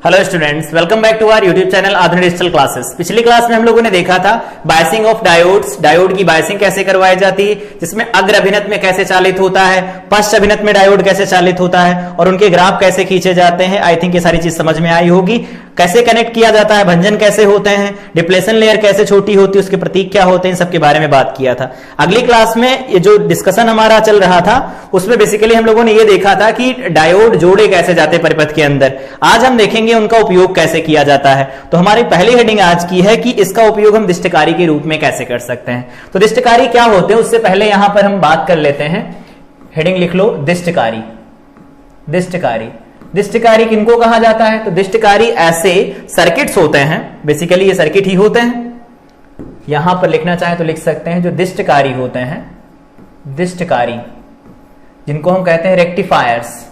Hello students, welcome back to our YouTube channel Aadhunik digital classes. पिछली class में हम लोगों ने देखा था बायसिंग ऑफ डायोड्स, डायोड की बायसिंग कैसे करवाई जाती है, जिसमें अग्र अभिनत में कैसे चालित होता है, पश्च अभिनत में डायोड कैसे चालित होता है और उनके ग्राफ कैसे खींचे जाते हैं। आई थिंक ये सारी चीज समझ में आई होगी। कैसे कनेक्ट किया जाता है, भंजन कैसे होते हैं, डिप्लेशन लेयर कैसे छोटी होती है, उसके प्रतीक क्या होते हैं, इन सब के बारे में बात किया था। अगली क्लास में ये जो डिस्कशन हमारा चल रहा था उसमें बेसिकली हम लोगों ने ये देखा था कि डायोड जोड़े कैसे जाते परिपथ के अंदर। आज हम देखेंगे उनका उपयोग कैसे किया जाता है। तो हमारी पहली हेडिंग आज की है कि इसका उपयोग हम दिष्टकारी के रूप में कैसे कर सकते हैं। तो दिष्टकारी क्या होते हैं उससे पहले यहां पर हम बात कर लेते हैं। हेडिंग लिख लो, दिष्टकारी। दिष्टकारी, दिष्टकारी किनको कहा जाता है? तो दिष्टकारी ऐसे सर्किट्स होते हैं, बेसिकली ये सर्किट ही होते हैं। यहां पर लिखना चाहे तो लिख सकते हैं, जो दिष्टकारी होते हैं, दिष्टकारी, जिनको हम कहते हैं रेक्टिफायर्स।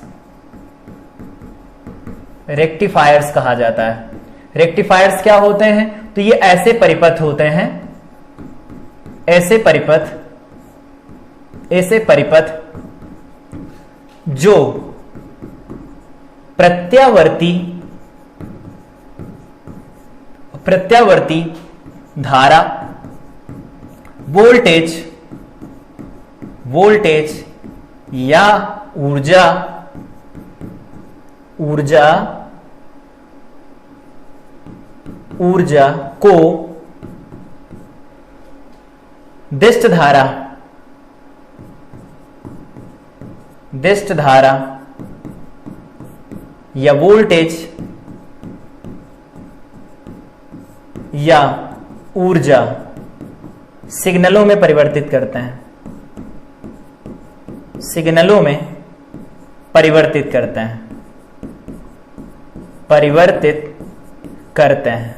रेक्टिफायर्स कहा जाता है। रेक्टिफायर्स क्या होते हैं? तो ये ऐसे परिपथ होते हैं, ऐसे परिपथ, ऐसे परिपथ जो प्रत्यावर्ती धारा, वोल्टेज या ऊर्जा को दिष्ट धारा या वोल्टेज या ऊर्जा सिग्नलों में परिवर्तित करते हैं, सिग्नलों में परिवर्तित करते हैं, परिवर्तित करते हैं।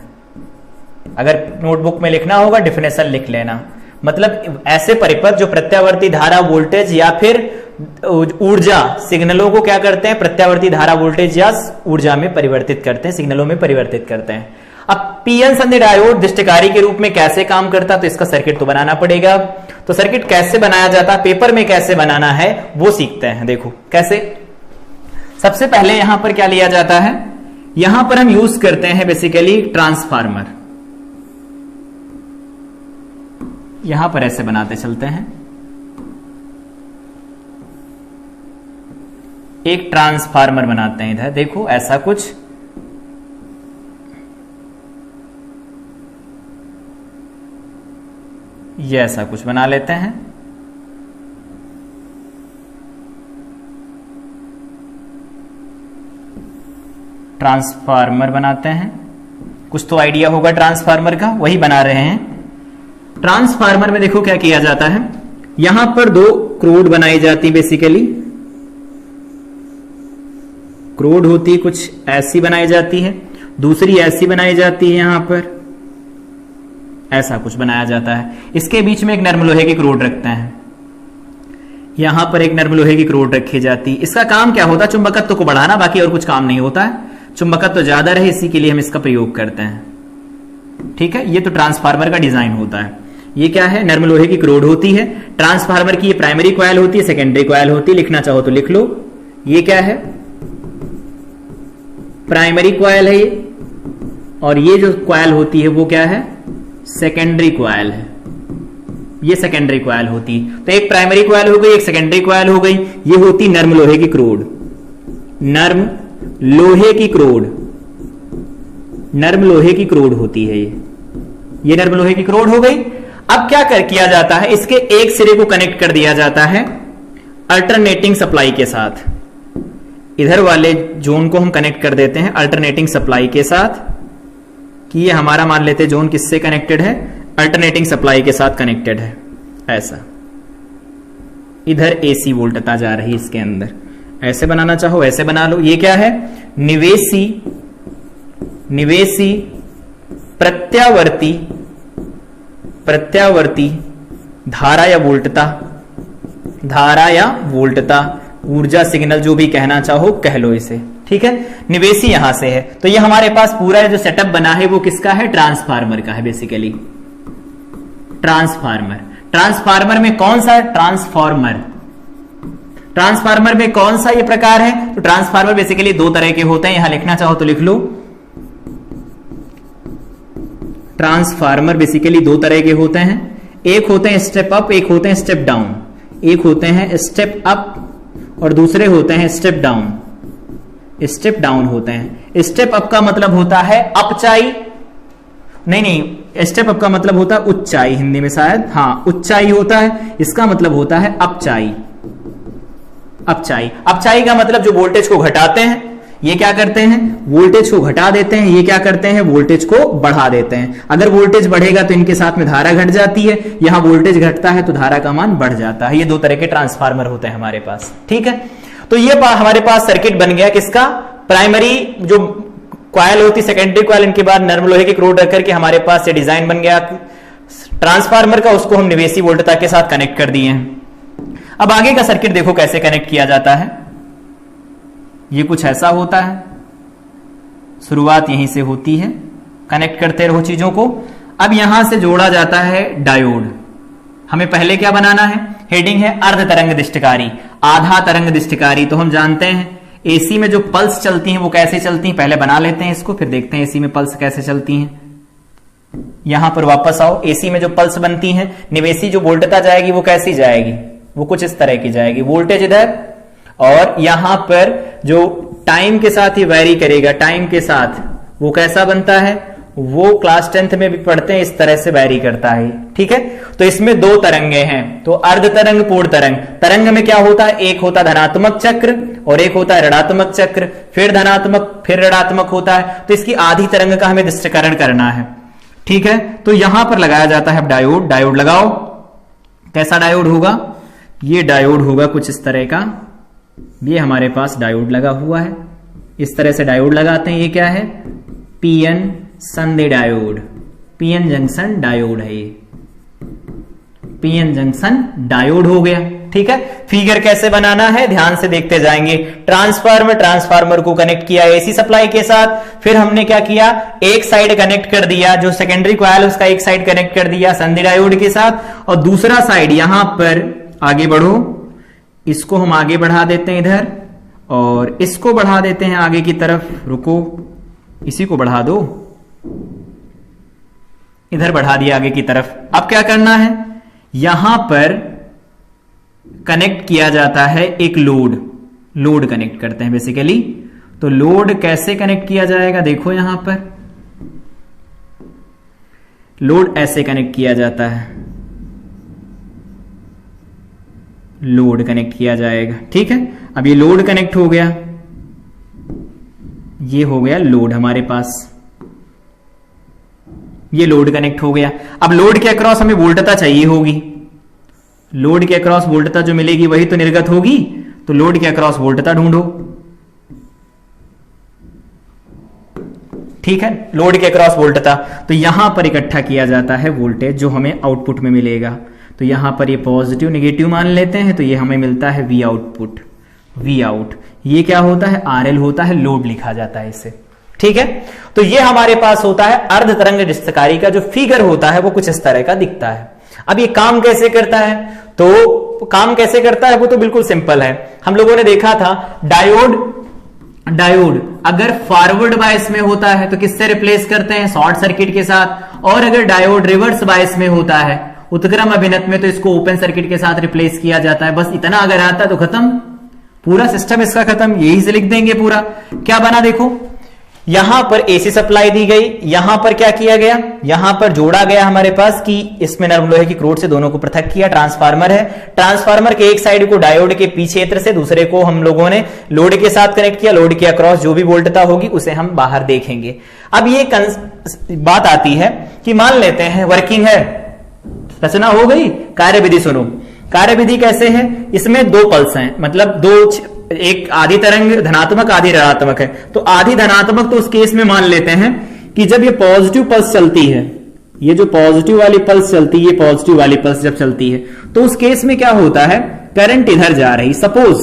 अगर नोटबुक में लिखना होगा डेफिनेशन लिख लेना। मतलब ऐसे परिपथ जो प्रत्यावर्ती धारा, वोल्टेज या फिर ऊर्जा, सिग्नलों को क्या करते हैं? प्रत्यावर्ती धारा, वोल्टेज या ऊर्जा में परिवर्तित करते हैं, सिग्नलों में परिवर्तित करते हैं। अब पीएन संधि डायोड दिष्टकारी के रूप में कैसे काम करता है, तो इसका सर्किट तो बनाना पड़ेगा। तो सर्किट कैसे बनाया जाता है, पेपर में कैसे बनाना है वो सीखते हैं। देखो कैसे। सबसे पहले यहां पर क्या लिया जाता है, यहां पर हम यूज करते हैं बेसिकली ट्रांसफार्मर। यहां पर ऐसे बनाते चलते हैं, एक ट्रांसफार्मर बनाते हैं। इधर देखो ऐसा कुछ, ये ऐसा कुछ बना लेते हैं। ट्रांसफार्मर बनाते हैं। कुछ तो आइडिया होगा ट्रांसफार्मर का, वही बना रहे हैं। ट्रांसफार्मर में देखो क्या किया जाता है, यहां पर दो क्रोड बनाई जाती, बेसिकली क्रोड होती, कुछ ऐसी बनाई जाती है, दूसरी ऐसी बनाई जाती है, यहां पर ऐसा कुछ बनाया जाता है। इसके बीच में एक नर्म लोहे की क्रोड रखते हैं, यहां पर एक नर्म लोहे की क्रोड रखी जाती है। इसका काम क्या होता है? चुंबकत्व को बढ़ाना, बाकी और कुछ काम नहीं होता है। चुंबकत्व ज्यादा रहे इसी के लिए हम इसका प्रयोग करते हैं। ठीक है, ये तो ट्रांसफार्मर का डिजाइन होता है। ये क्या है? नर्म लोहे की क्रोड होती है। ट्रांसफार्मर की ये प्राइमरी कॉइल होती है, सेकेंडरी कॉइल होती है। लिखना चाहो तो लिख लो। ये क्या है? प्राइमरी कॉइल है ये, और ये जो कॉइल होती है वो क्या है? सेकेंडरी कॉइल है। ये सेकेंडरी कॉइल होती है। तो एक प्राइमरी कॉइल हो गई, एक सेकेंडरी कॉइल हो गई। ये होती नर्म लोहे की क्रोड, नर्म लोहे की क्रोड, नर्म लोहे की क्रोड होती है ये नर्म लोहे की क्रोड हो गई। अब क्या किया जाता है, इसके एक सिरे को कनेक्ट कर दिया जाता है अल्टरनेटिंग सप्लाई के साथ। इधर वाले जोन को हम कनेक्ट कर देते हैं अल्टरनेटिंग सप्लाई के साथ, कि ये हमारा मान लेते हैं जोन किससे कनेक्टेड है? अल्टरनेटिंग सप्लाई के साथ कनेक्टेड है। ऐसा इधर एसी वोल्टता जा रही है इसके अंदर। ऐसे बनाना चाहो ऐसे बना लो। ये क्या है? निवेशी प्रत्यावर्ती धारा या वोल्टता, ऊर्जा, सिग्नल, जो भी कहना चाहो कह लो इसे। ठीक है, निवेशी यहां से है। तो ये हमारे पास पूरा जो सेटअप बना है वो किसका है? ट्रांसफार्मर का है बेसिकली। ट्रांसफार्मर में कौन सा? ट्रांसफार्मर में कौन सा ये प्रकार है? तो ट्रांसफार्मर बेसिकली दो तरह के होते हैं, यहां लिखना चाहो तो लिख लो। ट्रांसफार्मर बेसिकली दो तरह के होते हैं, एक होते हैं स्टेप अप, एक होते हैं स्टेप डाउन। एक होते हैं स्टेप अप और दूसरे होते हैं स्टेप डाउन। स्टेप डाउन होते हैं। स्टेप अप का मतलब होता है अपचाई, नहीं, स्टेप अप का मतलब होता है उच्चाई, हिंदी में शायद, हाँ उच्चाई होता है। इसका मतलब होता है अपचाई। अपचाई, अपचाई का मतलब जो वोल्टेज को घटाते हैं, ये क्या करते हैं, वोल्टेज को घटा देते हैं, ये क्या करते हैं, वोल्टेज को बढ़ा देते हैं। अगर वोल्टेज बढ़ेगा तो इनके साथ में धारा घट जाती है, यहां वोल्टेज घटता है तो धारा का मान बढ़ जाता है। ये दो तरह के ट्रांसफार्मर होते हैं हमारे पास, ठीक है। तो ये हमारे पास सर्किट बन गया किसका, प्राइमरी जो कॉइल होती, सेकेंडरी कॉइल, इनके बाद नर्म लोहे की रोड रख करके हमारे पास ये डिजाइन बन गया ट्रांसफार्मर का। उसको हम निवेशी वोल्टता के साथ कनेक्ट कर दिए हैं। अब आगे का सर्किट देखो कैसे कनेक्ट किया जाता है। ये कुछ ऐसा होता है, शुरुआत यहीं से होती है, कनेक्ट करते रहो चीजों को। अब यहां से जोड़ा जाता है डायोड। हमें पहले क्या बनाना है, हेडिंग है अर्ध तरंग दिष्टकारी, आधा तरंग दिष्टकारी। तो हम जानते हैं एसी में जो पल्स चलती हैं वो कैसे चलती हैं, पहले बना लेते हैं इसको, फिर देखते हैं एसी में पल्स कैसे चलती हैं। यहां पर वापस आओ, एसी में जो पल्स बनती हैं, निवेशी जो वोल्टता जाएगी वो कैसी जाएगी, वो कुछ इस तरह की जाएगी, वोल्टेज इधर, और यहां पर जो टाइम के साथ ही वैरी करेगा, टाइम के साथ वो कैसा बनता है, वो क्लास 10th में भी पढ़ते हैं, इस तरह से वैरी करता है, ठीक है। तो इसमें दो तरंगे हैं, तो अर्ध तरंग, पूर्ण तरंग। तरंग में क्या होता है, एक होता है धनात्मक चक्र और एक होता है ऋणात्मक चक्र, फिर धनात्मक फिर ऋणात्मक होता है। तो इसकी आधी तरंग का हमें दृष्टिकरण करना है, ठीक है। तो यहां पर लगाया जाता है डायोड। डायोड लगाओ, कैसा डायोड होगा, ये डायोड होगा कुछ इस तरह का। ये हमारे पास डायोड लगा हुआ है, इस तरह से डायोड लगाते हैं। ये क्या है, पीएन संधि डायोड, पीएन जंक्शन डायोड है, ये पीएन जंक्शन डायोड हो गया, ठीक है। फिगर कैसे बनाना है ध्यान से देखते जाएंगे। ट्रांसफार्मर को कनेक्ट किया एसी सप्लाई के साथ, फिर हमने क्या किया, एक साइड कनेक्ट कर दिया, जो सेकेंडरी कॉइल उसका एक साइड कनेक्ट कर दिया संधि डायोड के साथ, और दूसरा साइड यहां पर आगे बढ़ो, इसको हम आगे बढ़ा देते हैं इधर, और इसको बढ़ा देते हैं आगे की तरफ। रुको, इसी को बढ़ा दो, इधर बढ़ा दिया आगे की तरफ। अब क्या करना है, यहां पर कनेक्ट किया जाता है एक लोड कनेक्ट करते हैं बेसिकली। तो लोड कैसे कनेक्ट किया जाएगा, देखो यहां पर लोड ऐसे कनेक्ट किया जाता है, लोड कनेक्ट किया जाएगा, ठीक है। अब ये लोड कनेक्ट हो गया, ये हो गया लोड हमारे पास, ये लोड कनेक्ट हो गया। अब लोड के अक्रॉस हमें वोल्टता चाहिए होगी, लोड के अक्रॉस वोल्टता जो मिलेगी वही तो निर्गत होगी, तो लोड के अक्रॉस वोल्टता ढूंढो, ठीक है। लोड के अक्रॉस वोल्टता, तो यहां पर इकट्ठा किया जाता है वोल्टेज जो हमें आउटपुट में मिलेगा। तो यहां पर ये पॉजिटिव नेगेटिव मान लेते हैं, तो ये हमें मिलता है वी आउटपुट, वी आउट। ये क्या होता है, आरएल होता है, लोड लिखा जाता है इसे, ठीक है। तो ये हमारे पास होता है अर्ध तरंग दृष्टिकारी का जो फिगर होता है वो कुछ इस तरह का दिखता है। अब ये काम कैसे करता है, तो काम कैसे करता है वो तो बिल्कुल सिंपल है। हम लोगों ने देखा था डायोड अगर फॉरवर्ड बायस में होता है तो किससे रिप्लेस करते हैं, शॉर्ट सर्किट के साथ, और अगर डायोड रिवर्स बायस में होता है उत्क्रम अभिनत में तो इसको ओपन सर्किट के साथ रिप्लेस किया जाता है। बस इतना अगर आता है तो खत्म, पूरा सिस्टम इसका खत्म, यही से लिख देंगे पूरा। क्या बना देखो, यहां पर एसी सप्लाई दी गई, यहां पर क्या किया गया, यहां पर जोड़ा गया हमारे पास कि इसमें नर्म लोहे की क्रोड से दोनों को पृथक किया। ट्रांसफार्मर है, ट्रांसफार्मर के एक साइड को डायोड के पी क्षेत्र से, दूसरे को हम लोगों ने लोड के साथ कनेक्ट किया। लोड के अक्रॉस जो भी वोल्टता होगी उसे हम बाहर देखेंगे। अब ये बात आती है कि मान लेते हैं वर्किंग है, रचना हो गई, कार्यविधि सुनो। कार्यविधि कैसे है, इसमें दो पल्स हैं, मतलब एक आधी तरंग धनात्मक आधी ऋणात्मक है। तो आधी धनात्मक तो उस केस में मान लेते हैं कि जब ये पॉजिटिव पल्स चलती है, ये जो पॉजिटिव वाली पल्स चलती है, ये पॉजिटिव वाली पल्स जब चलती है तो उस केस में क्या होता है, करंट इधर जा रही, सपोज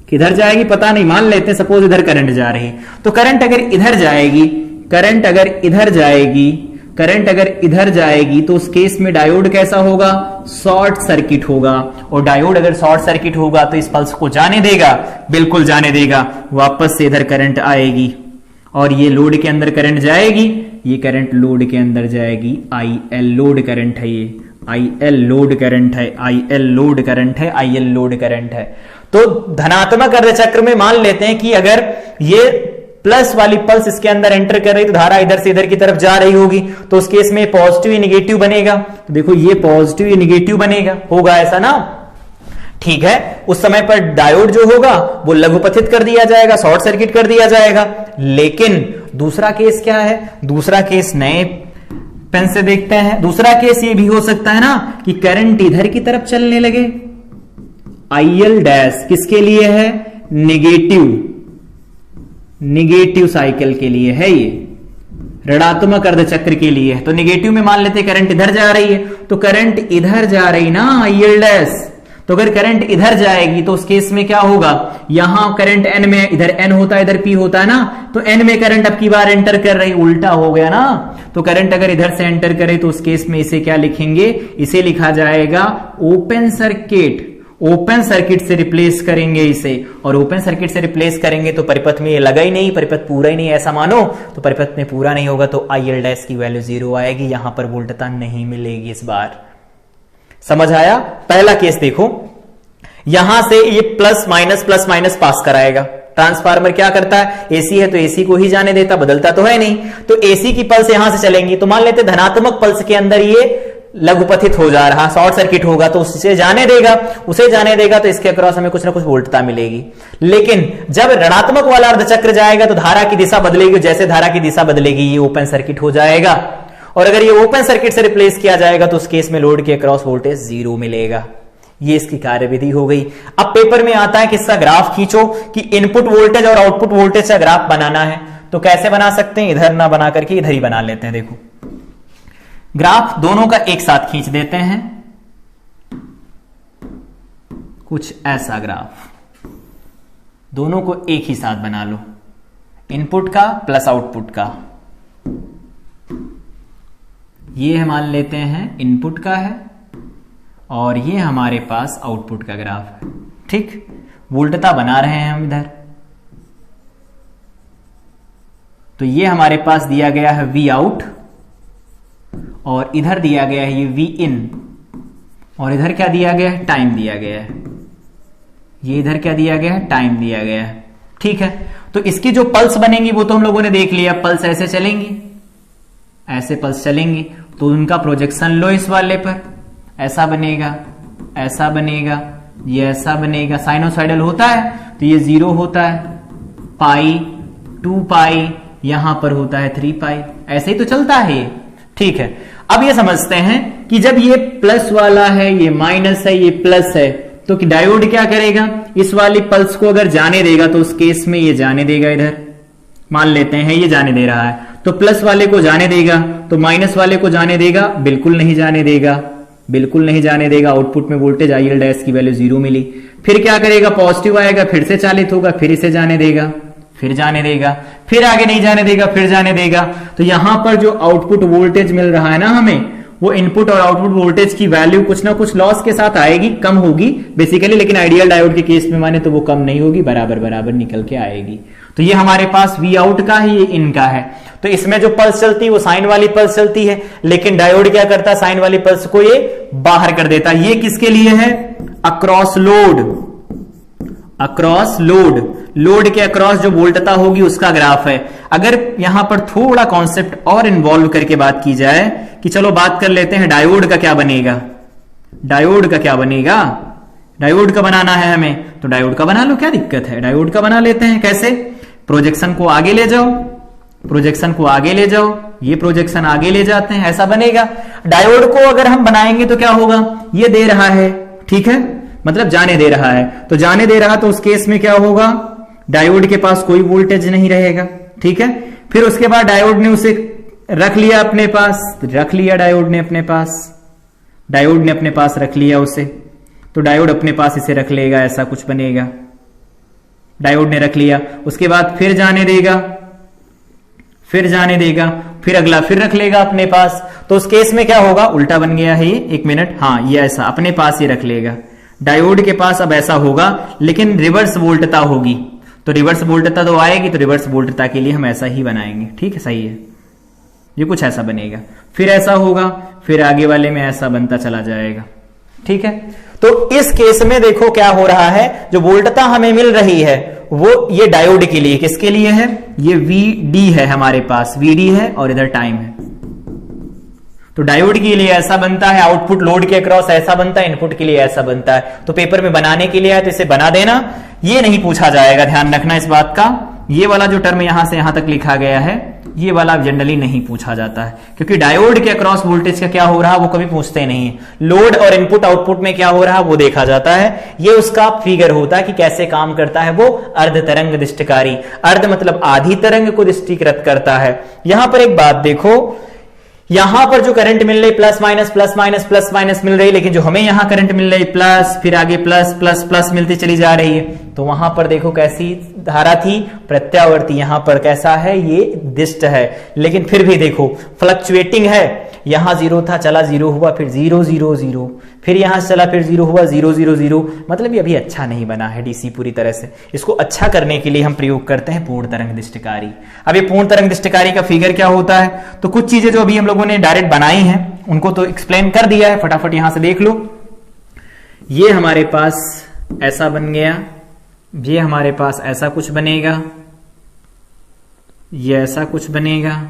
किधर जाएगी पता नहीं, मान लेते हैं सपोज इधर करंट जा रही, तो करंट अगर इधर जाएगी, करंट अगर इधर जाएगी, करंट अगर इधर जाएगी तो उस केस में डायोड कैसा होगा, शॉर्ट सर्किट होगा। और डायोड अगर शॉर्ट सर्किट होगा तो इस पल्स को जाने देगा, बिल्कुल जाने देगा, वापस से इधर करंट आएगी और ये लोड के अंदर करंट जाएगी, ये करंट लोड के अंदर जाएगी, IL लोड करंट है, ये IL लोड करंट है, IL लोड करंट है, IL लोड करंट है। तो धनात्मक अर्धचक्र में मान लेते हैं कि अगर ये प्लस वाली पल्स इसके अंदर एंटर कर रही तो धारा इधर से इधर की तरफ जा रही होगी, तो उस केस में पॉजिटिव या निगेटिव बनेगा। तो देखो ये पॉजिटिव या निगेटिव बनेगा, होगा ऐसा ना, ठीक है। उस समय पर डायोड जो होगा वो लघुपथित कर दिया जाएगा, शॉर्ट सर्किट कर दिया जाएगा। लेकिन दूसरा केस क्या है, दूसरा केस नए पेन से देखते हैं। दूसरा केस ये भी हो सकता है ना कि करंट इधर की तरफ चलने लगे, IL डैश किसके लिए है, निगेटिव साइकिल के लिए है, ये ऋणात्मक अर्धचक्र के लिए है। तो निगेटिव में मान लेते करंट इधर जा रही है, तो करंट इधर जा रही ना IL डैश, तो अगर करंट इधर जाएगी तो उस केस में क्या होगा, यहां करंट N में, इधर N होता है इधर P होता है ना, तो N में करंट अब की बार एंटर कर रही, उल्टा हो गया ना। तो करंट अगर इधर से एंटर करे तो उस केस में इसे क्या लिखेंगे, इसे लिखा जाएगा ओपन सर्किट। ओपन सर्किट से रिप्लेस करेंगे इसे, और ओपन सर्किट से रिप्लेस करेंगे तो परिपथ में ये लगा ही नहीं, परिपथ पूरा ही नहीं ऐसा मानो, तो परिपथ में पूरा नहीं होगा तो IL डैश की वैल्यू 0 आएगी, यहां पर वोल्टता नहीं मिलेगी। इस बार समझ आया। पहला केस देखो, यहां से ये प्लस माइनस पास कराएगा। ट्रांसफार्मर क्या करता है, एसी है तो एसी को ही जाने देता, बदलता तो है नहीं। तो एसी की पल्स यहां से चलेंगी, तो मान लेते धनात्मक पल्स के अंदर ये लघुपथित हो जा रहा, शॉर्ट सर्किट होगा तो उसे जाने देगा, तो इसके अक्रॉस हमें कुछ ना कुछ वोल्टता मिलेगी। लेकिन जब ऋणात्मक वाला अर्धचक्र जाएगा तो धारा की दिशा बदलेगी, जैसे धारा की दिशा बदलेगी ये ओपन सर्किट हो जाएगा, और अगर ये ओपन सर्किट से रिप्लेस किया जाएगा तो उस केस में लोड के अक्रॉस वोल्टेज 0 मिलेगा। ये इसकी कार्यविधि हो गई। अब पेपर में आता है कि इसका ग्राफ खींचो, कि इनपुट वोल्टेज और आउटपुट वोल्टेज का ग्राफ बनाना है। तो कैसे बना सकते हैं, इधर ना बना करके इधर ही बना लेते हैं। देखो ग्राफ दोनों का एक साथ खींच देते हैं, कुछ ऐसा ग्राफ, दोनों को एक ही साथ बना लो, इनपुट का प्लस आउटपुट का। ये मान लेते हैं इनपुट का है और ये हमारे पास आउटपुट का ग्राफ है, ठीक। वोल्टता बना रहे हैं हम इधर, तो ये हमारे पास दिया गया है V आउट और इधर दिया गया है ये V इन, और इधर क्या दिया गया है, टाइम दिया गया है। ये इधर क्या दिया गया है, टाइम दिया गया है, ठीक है। तो इसकी जो पल्स बनेंगी वो तो हम लोगों ने देख लिया, पल्स ऐसे चलेंगी, ऐसे पल्स चलेंगी, तो उनका प्रोजेक्शन लो इस वाले पर, ऐसा बनेगा, ऐसा बनेगा, ये ऐसा बनेगा। साइनोसाइडल होता है तो ये 0 होता है, पाई 2 पाई, यहां पर होता है 3 पाई, ऐसे ही तो चलता है ये, ठीक है। अब ये समझते हैं कि जब ये प्लस वाला है, ये माइनस है, ये प्लस है, तो कि डायोड क्या करेगा, इस वाली पल्स को अगर जाने देगा तो उस केस में ये जाने देगा, इधर मान लेते हैं ये जाने दे रहा है, तो प्लस वाले को जाने देगा, तो माइनस वाले को जाने देगा, बिल्कुल नहीं जाने देगा, बिल्कुल नहीं जाने देगा। आउटपुट में वोल्टेज IL डैश की वैल्यू 0 मिली। फिर क्या करेगा, पॉजिटिव आएगा, फिर से चालित होगा, फिर इसे जाने देगा, फिर जाने देगा, फिर आगे नहीं जाने देगा, फिर जाने देगा। तो यहां पर जो आउटपुट वोल्टेज मिल रहा है ना हमें, वो इनपुट और आउटपुट वोल्टेज की वैल्यू कुछ ना कुछ लॉस के साथ आएगी, कम होगी बेसिकली, लेकिन आइडियल डायोड के केस में माने तो वो कम नहीं होगी, बराबर बराबर निकल के आएगी। तो ये हमारे पास V आउट का है, ये इन का है। तो इसमें जो पल्स चलती है वो साइन वाली पल्स चलती है, लेकिन डायोड क्या करता है, साइन वाली पल्स को ये बाहर कर देता है। ये किसके लिए है, across load, across load, load के अक्रॉस जो वोल्टता होगी उसका ग्राफ है। अगर यहां पर थोड़ा कॉन्सेप्ट और इन्वॉल्व करके बात की जाए कि चलो बात कर लेते हैं डायोड का क्या बनेगा, डायोड का क्या बनेगा, डायोड का बनाना है हमें, तो डायोड का बना लो, क्या दिक्कत है, डायोड का बना लेते हैं। कैसे, प्रोजेक्शन को आगे ले जाओ, प्रोजेक्शन को आगे ले जाओ, ये प्रोजेक्शन आगे ले जाते हैं, ऐसा बनेगा। डायोड को अगर हम बनाएंगे तो क्या होगा, ये दे रहा है, ठीक है, मतलब जाने दे रहा है, तो जाने दे रहा, तो उस केस में क्या होगा, डायोड के पास कोई वोल्टेज नहीं रहेगा, ठीक है। फिर उसके बाद डायोड ने उसे रख लिया अपने पास, रख लिया डायोड ने अपने पास, डायोड ने अपने पास रख लिया उसे, तो डायोड अपने पास इसे रख लेगा, ऐसा कुछ बनेगा, डायोड ने रख लिया। उसके बाद फिर जाने देगा, फिर जाने देगा, फिर अगला फिर रख लेगा अपने पास, तो उस केस में क्या होगा, उल्टा बन गया है ये, एक मिनट, हाँ ये ऐसा अपने पास ही रख लेगा। डायोड के पास अब ऐसा होगा, लेकिन रिवर्स वोल्टता होगी, तो रिवर्स वोल्टता तो आएगी, तो रिवर्स वोल्टता के लिए हम ऐसा ही बनाएंगे। ठीक है, सही है, ये कुछ ऐसा बनेगा, फिर ऐसा होगा, फिर आगे वाले में ऐसा बनता चला जाएगा। ठीक है, तो इस केस में देखो क्या हो रहा है, जो वोल्टता हमें मिल रही है वो ये डायोड के लिए, किसके लिए है, ये VD है हमारे पास, VD है और इधर टाइम है। तो डायोड के लिए ऐसा बनता है, आउटपुट लोड के अक्रॉस ऐसा बनता है, इनपुट के लिए ऐसा बनता है। तो पेपर में बनाने के लिए है तो इसे बना देना, ये नहीं पूछा जाएगा, ध्यान रखना इस बात का। ये वाला जो टर्म यहां से यहां तक लिखा गया है, ये वाला जनरली नहीं पूछा जाता है, क्योंकि डायोड के अक्रॉस वोल्टेज का क्या हो रहा है वो कभी पूछते नहीं है। लोड और इनपुट आउटपुट में क्या हो रहा है वो देखा जाता है, ये उसका फिगर होता है कि कैसे काम करता है वो अर्ध तरंग दिष्टकारी। अर्ध मतलब आधी तरंग को दृष्टिकृत करता है। यहां पर एक बात देखो, यहां पर जो करंट मिल रही plus minus plus minus plus minus मिल रही, लेकिन जो हमें यहां करंट मिल रही प्लस, फिर आगे प्लस प्लस प्लस मिलती चली जा रही है। तो वहां पर देखो कैसी धारा थी, प्रत्यावर्ती, यहां पर कैसा है, ये दिष्ट है, लेकिन फिर भी देखो फ्लक्चुएटिंग है। यहां 0 था, चला 0 हुआ, फिर 0 0 0, फिर यहां से चला, फिर 0 हुआ, 0 0 0। मतलब ये अभी अच्छा नहीं बना है डीसी पूरी तरह से। इसको अच्छा करने के लिए हम प्रयोग करते हैं पूर्ण तरंग दृष्टिकारी। अब ये पूर्ण तरंग दृष्टिकारी का फिगर क्या होता है, तो कुछ चीजें जो अभी हम लोगों ने डायरेक्ट बनाई हैं उनको तो एक्सप्लेन कर दिया है, फटाफट यहां से देख लो। ये हमारे पास ऐसा बन गया, ये हमारे पास ऐसा कुछ बनेगा, ये ऐसा कुछ बनेगा,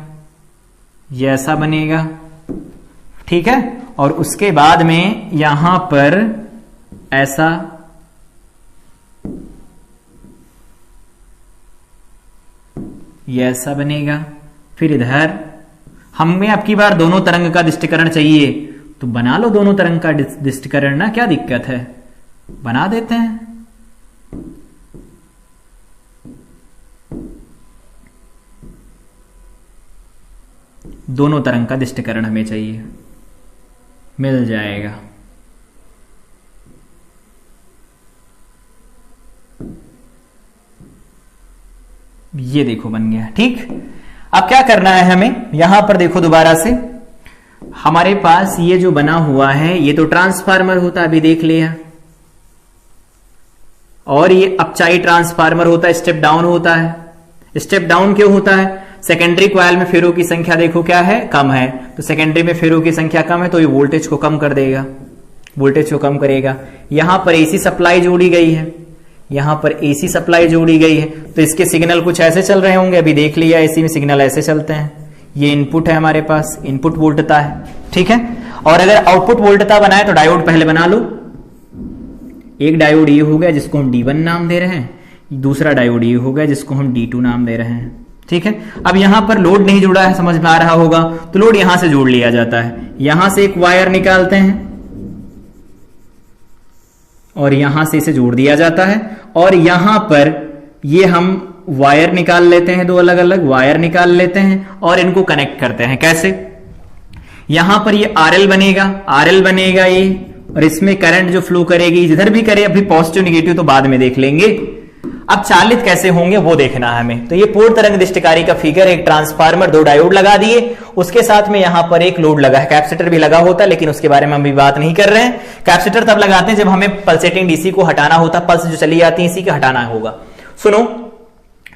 ये ऐसा बनेगा। ठीक है, और उसके बाद में यहां पर ऐसा, ये ऐसा बनेगा, फिर इधर। हमें अब की बार दोनों तरंग का दृष्टिकरण चाहिए, तो बना लो दोनों तरंग का दृष्टिकरण ना, क्या दिक्कत है, बना देते हैं। दोनों तरंग का दृष्टिकरण हमें चाहिए, मिल जाएगा। ये देखो बन गया। ठीक, अब क्या करना है हमें, यहां पर देखो दोबारा से, हमारे पास ये जो बना हुआ है ये तो ट्रांसफार्मर होता है, अभी देख लिया, और ये अपचाई ट्रांसफार्मर होता है, स्टेप डाउन होता है। स्टेप डाउन क्यों होता है, सेकेंडरी कॉइल में फेरों की संख्या देखो क्या है, कम है, तो सेकेंडरी में फेरों की संख्या कम है तो ये वोल्टेज को कम कर देगा, वोल्टेज को कम करेगा। यहां पर एसी सप्लाई जोड़ी गई है, यहां पर एसी सप्लाई जोड़ी गई है, तो इसके सिग्नल कुछ ऐसे चल रहे होंगे, अभी देख लिया एसी में सिग्नल ऐसे चलते हैं। ये इनपुट है हमारे पास, इनपुट वोल्टता है। ठीक है, और अगर आउटपुट वोल्टता बनाए तो डायोड पहले बना लो। एक डायोड ये हो गया जिसको हम D1 नाम दे रहे हैं, दूसरा डायोड ये हो गया जिसको हम D2 नाम दे रहे हैं। ठीक है, अब यहां पर लोड नहीं जुड़ा है, समझ में आ रहा होगा, तो लोड यहां से जोड़ लिया जाता है। यहां से एक वायर निकालते हैं और यहां से इसे जोड़ दिया जाता है, और यहां पर ये हम वायर निकाल लेते हैं, दो अलग अलग वायर निकाल लेते हैं और इनको कनेक्ट करते हैं। कैसे, यहां पर ये RL बनेगा ये, और इसमें करंट जो फ्लो करेगी जिधर भी करे, अभी पॉजिटिव निगेटिव तो बाद में देख लेंगे। अब चालित कैसे होंगे वो देखना है हमें। तो ये पूर्ण तरंग दृष्टिकारी का फिगर, एक ट्रांसफार्मर, दो डायोड लगा दिए, उसके साथ में यहां पर एक लोड लगा है, कैपेसिटर भी लगा होता है, लेकिन उसके बारे में हम भी बात नहीं कर रहे हैं। कैपेसिटर तब लगाते हैं जब हमें पल्सेटिंग डीसी को हटाना होता, पल्स जो चली जाती है इसी का हटाना होगा। सुनो,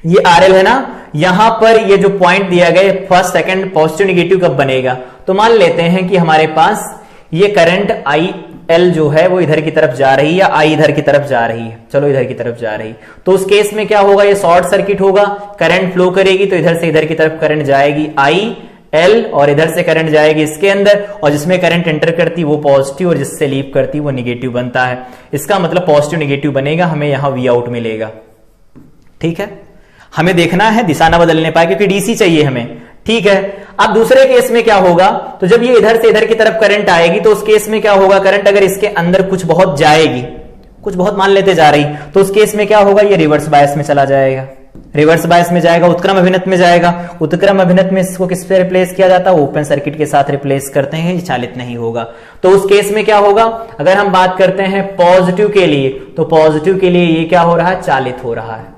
ये RL है ना, यहां पर ये जो पॉइंट दिया गया फर्स्ट सेकंड पॉजिटिव निगेटिव कब बनेगा, तो मान लेते हैं कि हमारे पास ये करंट IL जो है वो इधर की तरफ जा रही है, या I इधर की तरफ जा रही है, चलो इधर की तरफ जा रही है, तो उस केस में क्या होगा, ये शॉर्ट सर्किट होगा, करंट फ्लो करेगी तो इधर से इधर की तरफ करंट जाएगी IL, और इधर से करंट जाएगी इसके अंदर, और जिसमें करंट एंटर करती वो पॉजिटिव और जिससे लीव करती वो निगेटिव बनता है। इसका मतलब पॉजिटिव निगेटिव बनेगा, हमें यहां वी आउट मिलेगा। ठीक है, हमें देखना है दिशा ना बदलने पाए क्योंकि डीसी चाहिए हमें। ठीक है, अब दूसरे केस में क्या होगा, तो जब ये इधर से इधर की तरफ करंट आएगी तो उस केस में क्या होगा, करंट अगर इसके अंदर कुछ बहुत जाएगी, कुछ बहुत मान लेते जा रही, तो उस केस में क्या होगा, ये रिवर्स बायस में चला जाएगा, रिवर्स बायस में जाएगा, उत्क्रम अभिनत में जाएगा। उत्क्रम अभिनत में इसको किस पे रिप्लेस किया जाता है, ओपन सर्किट के साथ रिप्लेस करते हैं, ये चालित नहीं होगा। तो उस केस में क्या होगा, अगर हम बात करते हैं पॉजिटिव के लिए, तो पॉजिटिव के लिए ये क्या हो रहा है, चालित हो रहा है,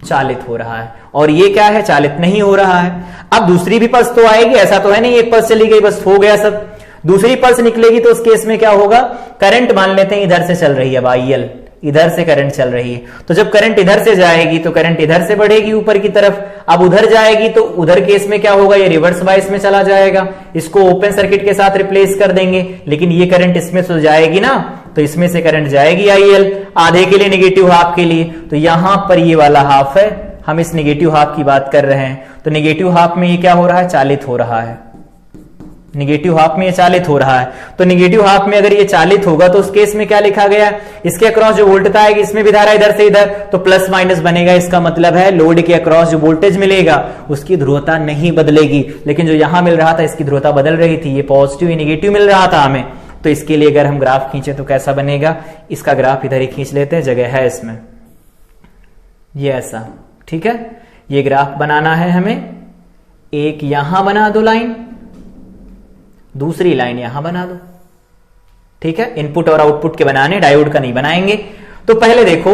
चालित हो रहा है, और ये क्या है, चालित नहीं हो रहा है। अब दूसरी भी पल्स तो आएगी, ऐसा तो है नहीं एक पल्स चली गई बस हो गया सब, दूसरी पल्स निकलेगी तो उस केस में क्या होगा, करंट मान लेते हैं इधर से चल रही है अब IL, इधर से करंट चल रही है। तो जब करंट इधर से जाएगी तो करंट इधर से बढ़ेगी ऊपर की तरफ। अब उधर जाएगी तो उधर केस में क्या होगा, ये रिवर्स बायस में चला जाएगा। इसको ओपन सर्किट के साथ रिप्लेस कर देंगे, लेकिन ये करंट इसमें तो जाएगी ना, तो इसमें से करंट जाएगी IL, आधे के लिए नेगेटिव हाफ के लिए। तो यहां पर ये वाला हाफ है, हम इस नेगेटिव हाफ की बात कर रहे हैं। तो नेगेटिव हाफ में ये क्या हो रहा है, चालित हो रहा है। नेगेटिव हाफ में ये चालित हो रहा है। तो नेगेटिव हाफ में अगर ये चालित होगा तो उस केस में क्या लिखा गया है, इसके अक्रॉस जो वोल्टेज आएगी, इसमें भी धारा इधर से इधर, तो प्लस माइनस बनेगा। इसका मतलब है लोड के अक्रॉस जो वोल्टेज मिलेगा उसकी ध्रुवता नहीं बदलेगी। लेकिन जो यहां मिल रहा था इसकी ध्रुवता बदल रही थी, ये पॉजिटिव ये नेगेटिव मिल रहा था हमें। तो इसके लिए अगर हम ग्राफ खींचे तो कैसा बनेगा, इसका ग्राफ इधर ही खींच लेते हैं, जगह है इसमें, ये ऐसा, ठीक है। ये ग्राफ बनाना है हमें, एक यहां बना दो लाइन, दूसरी लाइन यहां बना दो, ठीक है। इनपुट और आउटपुट के बनाने, डायोड का नहीं बनाएंगे। तो पहले देखो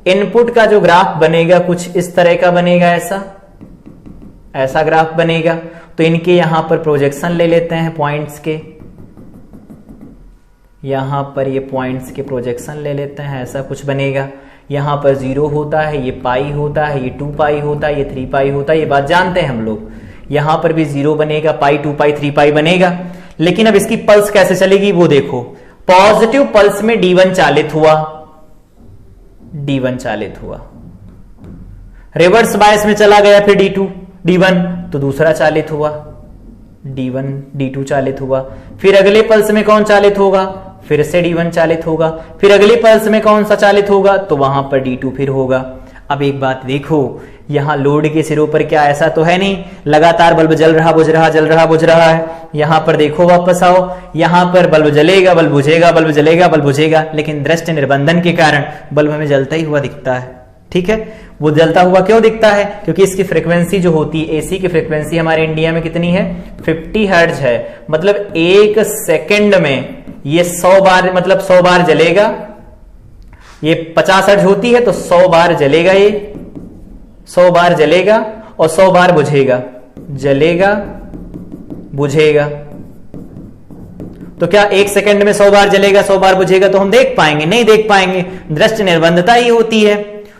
इनपुट का जो ग्राफ बनेगा कुछ इस तरह का बनेगा, ऐसा ग्राफ बनेगा। तो इनके यहां पर प्रोजेक्शन ले लेते हैं पॉइंट्स के, यहां पर ये पॉइंट्स के प्रोजेक्शन ले लेते हैं, ऐसा कुछ बनेगा। यहां पर 0 होता है, ये पाई होता है, ये 2 पाई होता है, ये 3 पाई होता है, ये बात जानते हैं हम लोग। यहां पर भी 0 बनेगा, पाई 2 पाई 3 पाई बनेगा। लेकिन अब इसकी पल्स कैसे चलेगी वो देखो। पॉजिटिव पल्स में D1 चालित हुआ, D1 चालित हुआ, रिवर्स बायस में चला गया फिर D1 तो दूसरा चालित हुआ, D1 D2 चालित हुआ। फिर अगले पल्स में कौन चालित होगा, फिर से D1 चालित होगा। फिर अगली पल्स में कौन सा चालित होगा, तो वहां पर D2 फिर होगा। अब एक बात देखो, यहां लोड के सिरों पर क्या ऐसा तो है नहीं लगातार बल्ब जल रहा बुझ रहा जल रहा बुझ रहा है। यहां पर देखो, वापस आओ, यहां पर बल्ब जलेगा बल्ब बुझेगा, बल्ब जलेगा बल्ब बुझेगा, लेकिन दृष्टि निर्बंधन के कारण बल्ब हमें जलता ही हुआ दिखता है, ठीक है। वो जलता हुआ क्यों दिखता है, क्योंकि इसकी फ्रीक्वेंसी जो होती है, एसी की फ्रीक्वेंसी हमारे इंडिया में कितनी है, 50 हर्ट्ज है। मतलब 1 सेकंड में ये 100 बार, मतलब 100 बार जलेगा। ये 50 हर्ट्ज होती है तो 100 बार जलेगा, ये 100 बार जलेगा और 100 बार बुझेगा, जलेगा बुझेगा। तो क्या 1 सेकंड में 100 बार जलेगा 100 बार बुझेगा तो हम देख पाएंगे, नहीं देख पाएंगे। दृष्टि निर्बंधता ही होती है,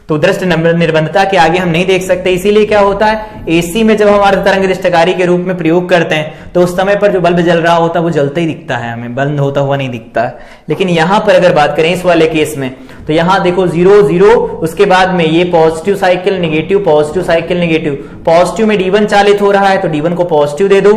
तो दृष्टि निर्बंधता के आगे हम नहीं देख सकते। इसीलिए क्या होता है, एसी में जब हम अर्ध तरंग दृष्टिकारी के रूप में प्रयोग करते हैं तो उस समय पर जो बल्ब जल रहा होता है वो जलता ही दिखता है, हमें बंद होता हुआ नहीं दिखता है। लेकिन यहां पर अगर बात करें इस वाले केस में, तो यहां देखो 0 0, उसके बाद में ये positive cycle negative, positive cycle negative. Positive में D1 चालित हो रहा है तो D1 को पॉजिटिव दे दो,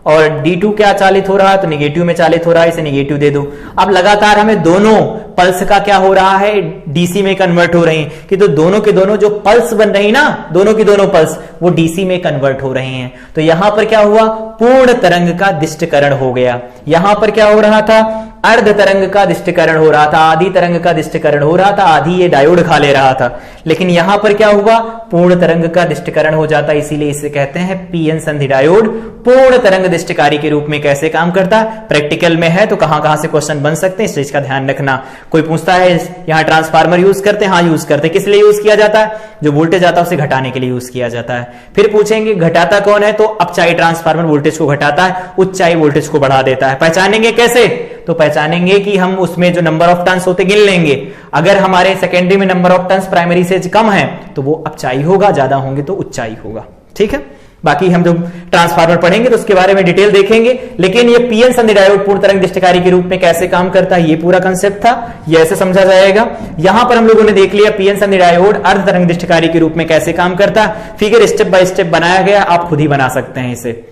और D2 क्या चालित हो रहा है, तो नेगेटिव में चालित हो रहा है, इसे नेगेटिव दे दो। अब लगातार हमें दोनों पल्स का क्या हो रहा है, डीसी में कन्वर्ट हो रही हैं, कि तो दोनों के दोनों जो पल्स बन रही ना, दोनों की दोनों पल्स वो डीसी में कन्वर्ट हो रही हैं। तो यहां पर क्या हुआ, पूर्ण तरंग का दिष्टकरण हो गया। यहां पर क्या हो रहा था, अर्ध तरंग का दिष्टकरण हो रहा था, आधी तरंग का दिष्टकरण हो रहा था, आधी ये डायोड खा ले रहा था। लेकिन यहां पर क्या हुआ, पूर्ण तरंग का दिष्टकरण हो जाता, इसीलिए इसे कहते हैं पीएन संधि डायोड पूर्ण तरंग दिष्टकारी के रूप में कैसे काम करता है। प्रैक्टिकल में है तो कहां कहां से क्वेश्चन बन सकते हैं, इस चीज का ध्यान रखना। कोई पूछता है यहां ट्रांसफार्मर यूज करते हैं, हाँ यूज करते हैं। किस लिए यूज किया जाता है, जो वोल्टेज आता है उसे घटाने के लिए यूज किया जाता है। फिर पूछेंगे घटाता कौन है, तो अपचाई ट्रांसफार्मर वोल्टेज को घटाता है, उच्चाई वोल्टेज को बढ़ा देता है। पहचानेंगे कैसे, तो पहचानेंगे कि हम उसमें जो नंबर ऑफ टर्न्स होते गिन लेंगे। अगर हमारे सेकेंडरी में नंबर ऑफ टर्न्स प्राइमरी से कम है तो वो अपचाई होगा, ज्यादा होंगे तो उच्चाई होगा। ठीक है, बाकी हम जब ट्रांसफार्मर पढ़ेंगे तो उसके बारे में डिटेल देखेंगे। लेकिन ये पीएन संधि डायोड पूर्ण तरंग दिष्टकारी के रूप में कैसे काम करता है, ये पूरा कंसेप्ट था, ये ऐसे समझा जाएगा। यहां पर हम लोगों ने देख लिया पीएन संधि डायोड अर्ध तरंग दिष्टकारी के रूप में कैसे काम करता है। फिगर स्टेप बाय स्टेप बनाया गया, आप खुद ही बना सकते हैं इसे।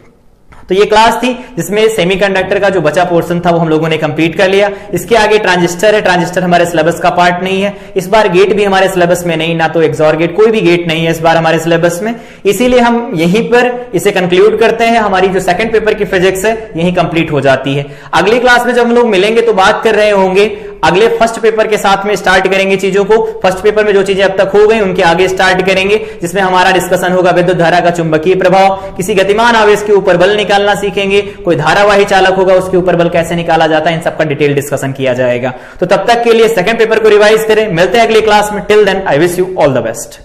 तो ये क्लास थी जिसमें सेमीकंडक्टर का जो बचा पोर्शन था वो हम लोगों ने कंप्लीट कर लिया। इसके आगे ट्रांजिस्टर है, ट्रांजिस्टर हमारे सिलेबस का पार्ट नहीं है। इस बार गेट भी हमारे सिलेबस में नहीं, ना तो एक्सॉर गेट, कोई भी गेट नहीं है इस बार हमारे सिलेबस में। इसीलिए हम यहीं पर इसे कंक्लूड करते हैं। हमारी जो सेकंड पेपर की फिजिक्स है यही कंप्लीट हो जाती है। अगली क्लास में जब हम लोग मिलेंगे तो बात कर रहे होंगे अगले फर्स्ट पेपर के साथ में स्टार्ट करेंगे चीजों को। फर्स्ट पेपर में जो चीजें अब तक हो गई उनके आगे स्टार्ट करेंगे, जिसमें हमारा डिस्कशन होगा विद्युत धारा का चुंबकीय प्रभाव, किसी गतिमान आवेश के ऊपर बल निकालना सीखेंगे, कोई धारावाही चालक होगा उसके ऊपर बल कैसे निकाला जाता है, इन सबका डिटेल डिस्कशन किया जाएगा। तो तब तक के लिए सेकंड पेपर को रिवाइज करें। मिलते हैं अगली क्लास में। Till then I wish you all the best.